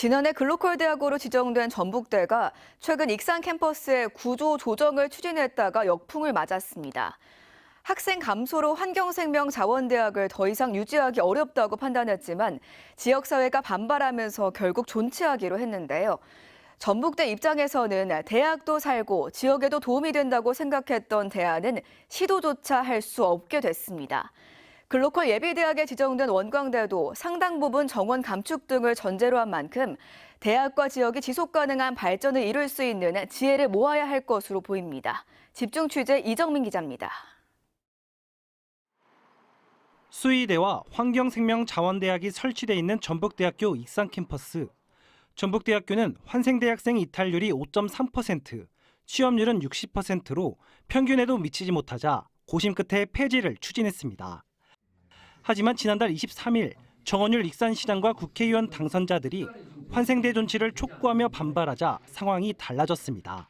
지난해 글로컬 대학으로 지정된 전북대가 최근 익산 캠퍼스의 구조 조정을 추진했다가 역풍을 맞았습니다. 학생 감소로 환경생명자원대학을 더 이상 유지하기 어렵다고 판단했지만 지역사회가 반발하면서 결국 존치하기로 했는데요. 전북대 입장에서는 대학도 살고 지역에도 도움이 된다고 생각했던 대안은 시도조차 할 수 없게 됐습니다. 글로컬 예비대학에 지정된 원광대도 상당 부분 정원 감축 등을 전제로 한 만큼 대학과 지역이 지속 가능한 발전을 이룰 수 있는 지혜를 모아야 할 것으로 보입니다. 집중 취재 이정민 기자입니다. 수의대와 환경생명자원대학이 설치돼 있는 전북대학교 익산 캠퍼스. 전북대학교는 환생대학생 이탈률이 5.3%, 취업률은 60%로 평균에도 미치지 못하자 고심 끝에 폐지를 추진했습니다. 하지만 지난달 23일 정원율 익산시장과 국회의원 당선자들이 환생대 존치를 촉구하며 반발하자 상황이 달라졌습니다.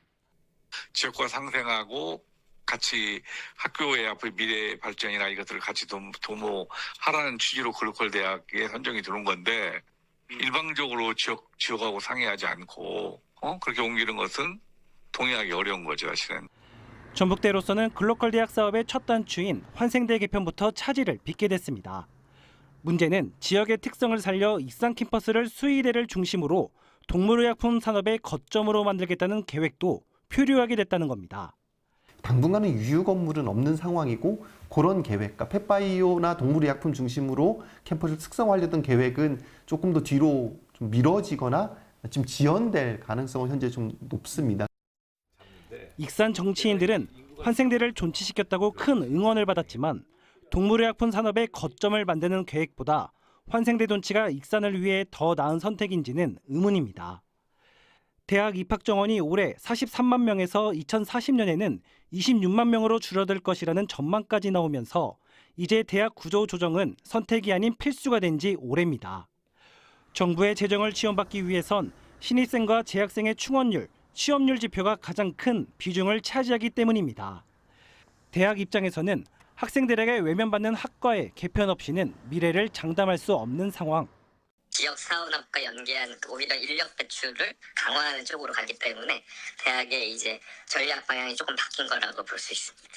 지역과 상생하고 같이 학교의 앞으로 미래 발전이나 이것들을 같이 도모하라는 취지로 글로컬 대학에 선정이 들어온 건데 일방적으로 지역하고 상의하지 않고 그렇게 옮기는 것은 동의하기 어려운 거죠, 사실은. 전북대로서는 글로컬 대학 사업의 첫 단추인 환생대 개편부터 차질을 빚게 됐습니다. 문제는 지역의 특성을 살려 익산 캠퍼스를 수의대를 중심으로 동물의약품 산업의 거점으로 만들겠다는 계획도 표류하게 됐다는 겁니다. 당분간은 유휴 건물은 없는 상황이고 그런 계획과 펫바이오나 동물의약품 중심으로 캠퍼스를 특성화하려던 계획은 조금 더 뒤로 좀 미뤄지거나 지금 지연될 가능성은 현재 좀 높습니다. 익산 정치인들은 환생대를 존치시켰다고 큰 응원을 받았지만 동물의약품 산업의 거점을 만드는 계획보다 환생대 존치가 익산을 위해 더 나은 선택인지는 의문입니다. 대학 입학 정원이 올해 43만 명에서 2040년에는 26만 명으로 줄어들 것이라는 전망까지 나오면서 이제 대학 구조 조정은 선택이 아닌 필수가 된 지 오래입니다. 정부의 재정을 지원받기 위해선 신입생과 재학생의 충원율, 취업률 지표가 가장 큰 비중을 차지하기 때문입니다. 대학 입장에서는 학생들에게 외면받는 학과의 개편 없이는 미래를 장담할 수 없는 상황. 지역 사원업과 연계한 오히려 인력 배출을 강화하는 쪽으로 가기 때문에 대학의 이제 전략 방향이 조금 바뀐 거라고 볼 수 있습니다.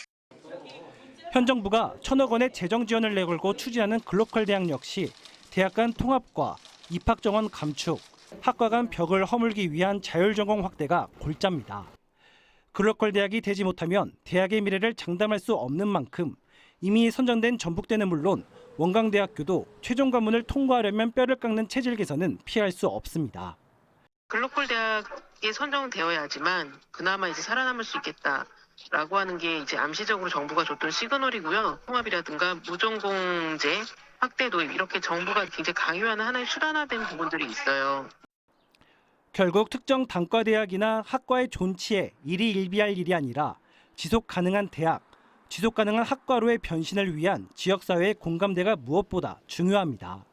현 정부가 1,000억 원의 재정 지원을 내걸고 추진하는 글로컬 대학 역시 대학 간 통합과 입학 정원 감축, 학과 간 벽을 허물기 위한 자율전공 확대가 골자입니다. 글로컬 대학이 되지 못하면 대학의 미래를 장담할 수 없는 만큼 이미 선정된 전북대는 물론 원광대학교도 최종 관문을 통과하려면 뼈를 깎는 체질 개선은 피할 수 없습니다. 글로컬 대학에 선정되어야 하지만 그나마 이제 살아남을 수 있겠다라고 하는 게 이제 암시적으로 정부가 줬던 시그널이고요. 통합이라든가 무전공제 확대도 이렇게 정부가 굉장히 강요하는 하나의 수단화된 부분들이 있어요. 결국 특정 단과대학이나 학과의 존치에 일희일비할 일이 아니라 지속 가능한 대학, 지속 가능한 학과로의 변신을 위한 지역사회의 공감대가 무엇보다 중요합니다.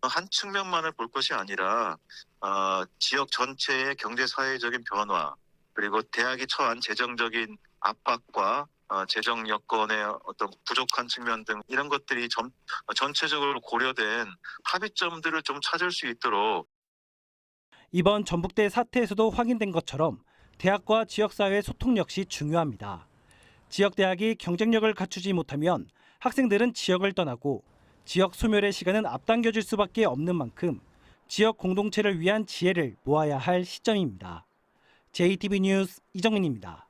한 측면만을 볼 것이 아니라 지역 전체의 경제사회적인 변화, 그리고 대학이 처한 재정적인 압박과 재정 여건의 어떤 부족한 측면 등 이런 것들이 전체적으로 고려된 합의점들을 좀 찾을 수 있도록. 이번 전북대 사태에서도 확인된 것처럼 대학과 지역사회의 소통 역시 중요합니다. 지역대학이 경쟁력을 갖추지 못하면 학생들은 지역을 떠나고 지역 소멸의 시간은 앞당겨질 수밖에 없는 만큼 지역 공동체를 위한 지혜를 모아야 할 시점입니다. JTB 뉴스 이정민입니다.